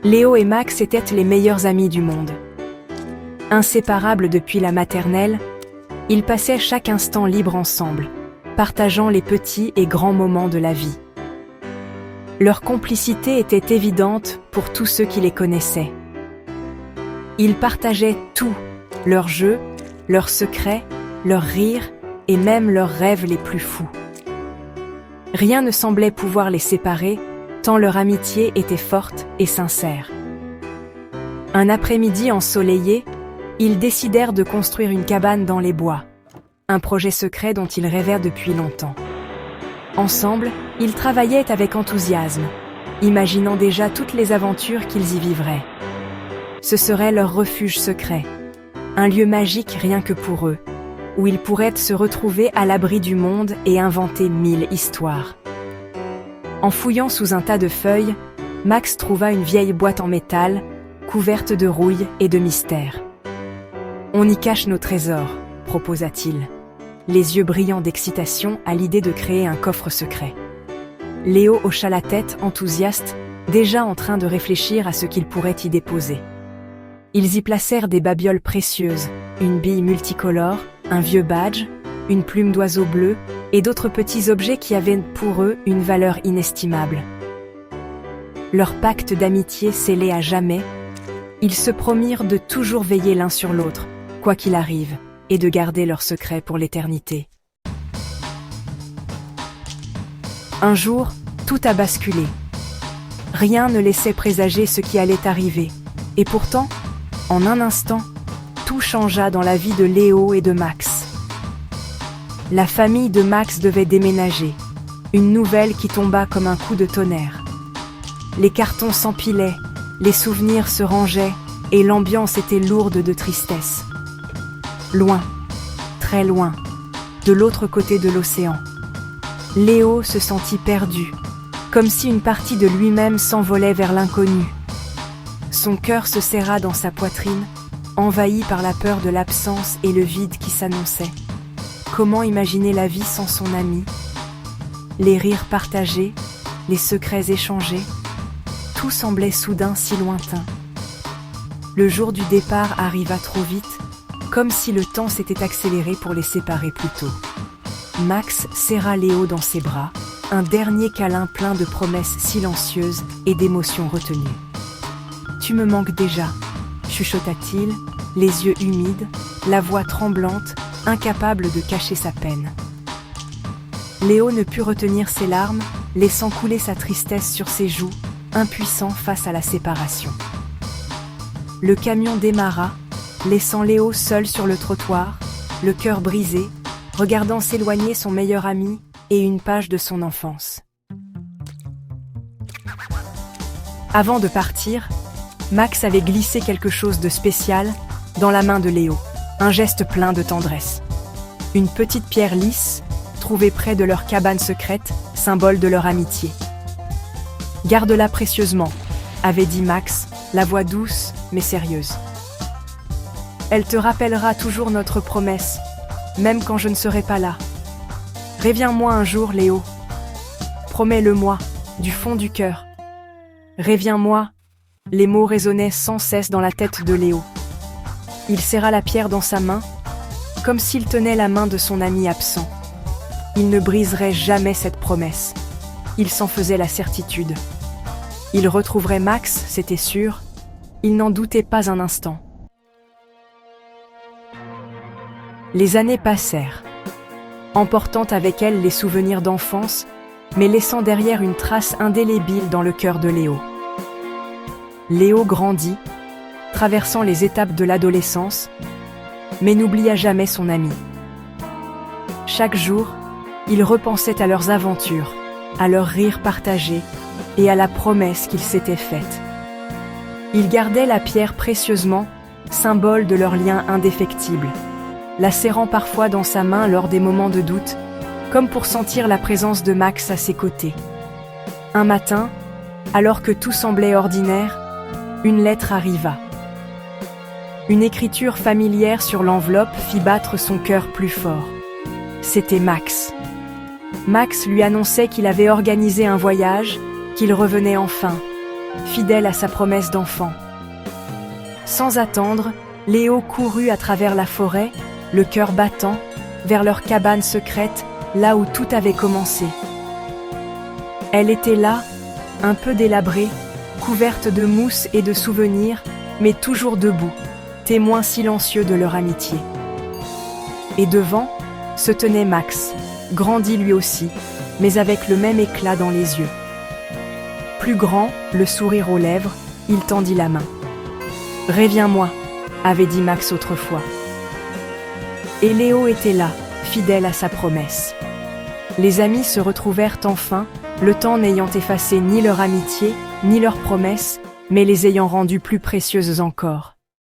Léo et Max étaient les meilleurs amis du monde. Inséparables depuis la maternelle, ils passaient chaque instant libre ensemble, partageant les petits et grands moments de la vie. Leur complicité était évidente pour tous ceux qui les connaissaient. Ils partageaient tout, leurs jeux, leurs secrets, leurs rires et même leurs rêves les plus fous. Rien ne semblait pouvoir les séparer, tant leur amitié était forte et sincère. Un après-midi ensoleillé, ils décidèrent de construire une cabane dans les bois, un projet secret dont ils rêvaient depuis longtemps. Ensemble, ils travaillaient avec enthousiasme, imaginant déjà toutes les aventures qu'ils y vivraient. Ce serait leur refuge secret, un lieu magique rien que pour eux, où ils pourraient se retrouver à l'abri du monde et inventer 1000 histoires. En fouillant sous un tas de feuilles, Max trouva une vieille boîte en métal, couverte de rouille et de mystères. « On y cache nos trésors », proposa-t-il, les yeux brillants d'excitation à l'idée de créer un coffre secret. Léo hocha la tête, enthousiaste, déjà en train de réfléchir à ce qu'il pourrait y déposer. Ils y placèrent des babioles précieuses, une bille multicolore, un vieux badge, une plume d'oiseau bleu et d'autres petits objets qui avaient pour eux une valeur inestimable. Leur pacte d'amitié scellé à jamais, ils se promirent de toujours veiller l'un sur l'autre, quoi qu'il arrive, et de garder leur secret pour l'éternité. Un jour, tout a basculé. Rien ne laissait présager ce qui allait arriver, et pourtant, en un instant, tout changea dans la vie de Léo et de Max. La famille de Max devait déménager, une nouvelle qui tomba comme un coup de tonnerre. Les cartons s'empilaient, les souvenirs se rangeaient, et l'ambiance était lourde de tristesse. Loin, très loin, de l'autre côté de l'océan, Léo se sentit perdu, comme si une partie de lui-même s'envolait vers l'inconnu. Son cœur se serra dans sa poitrine, envahi par la peur de l'absence et le vide qui s'annonçait. Comment imaginer la vie sans son ami? Les rires partagés, les secrets échangés, tout semblait soudain si lointain. Le jour du départ arriva trop vite, comme si le temps s'était accéléré pour les séparer plus tôt. Max serra Léo dans ses bras, un dernier câlin plein de promesses silencieuses et d'émotions retenues. « Tu me manques déjà », chuchota-t-il, les yeux humides, la voix tremblante, incapable de cacher sa peine. Léo ne put retenir ses larmes, laissant couler sa tristesse sur ses joues, impuissant face à la séparation. Le camion démarra, laissant Léo seul sur le trottoir, le cœur brisé, regardant s'éloigner son meilleur ami et une page de son enfance. Avant de partir, Max avait glissé quelque chose de spécial dans la main de Léo, un geste plein de tendresse. Une petite pierre lisse, trouvée près de leur cabane secrète, symbole de leur amitié. « Garde-la précieusement », avait dit Max, la voix douce mais sérieuse. « Elle te rappellera toujours notre promesse, même quand je ne serai pas là. Reviens-moi un jour, Léo. Promets-le-moi, du fond du cœur. Reviens-moi. » Les mots résonnaient sans cesse dans la tête de Léo. Il serra la pierre dans sa main, comme s'il tenait la main de son ami absent. Il ne briserait jamais cette promesse. Il s'en faisait la certitude. Il retrouverait Max, c'était sûr. Il n'en doutait pas un instant. Les années passèrent, emportant avec elles les souvenirs d'enfance, mais laissant derrière une trace indélébile dans le cœur de Léo. Léo grandit, traversant les étapes de l'adolescence, mais n'oublia jamais son ami. Chaque jour, il repensait à leurs aventures, à leurs rires partagés et à la promesse qu'ils s'étaient faite. Il gardait la pierre précieusement, symbole de leur lien indéfectible, la serrant parfois dans sa main lors des moments de doute, comme pour sentir la présence de Max à ses côtés. Un matin, alors que tout semblait ordinaire, une lettre arriva. Une écriture familière sur l'enveloppe fit battre son cœur plus fort. C'était Max. Max lui annonçait qu'il avait organisé un voyage, qu'il revenait enfin, fidèle à sa promesse d'enfant. Sans attendre, Léo courut à travers la forêt, le cœur battant, vers leur cabane secrète, là où tout avait commencé. Elle était là, un peu délabrée, couverte de mousse et de souvenirs, mais toujours debout, témoin silencieux de leur amitié. Et devant, se tenait Max, grandi lui aussi, mais avec le même éclat dans les yeux. Plus grand, le sourire aux lèvres, il tendit la main. « Réviens-moi », avait dit Max autrefois. Et Léo était là, fidèle à sa promesse. Les amis se retrouvèrent enfin, le temps n'ayant effacé ni leur amitié, ni leurs promesses, mais les ayant rendues plus précieuses encore.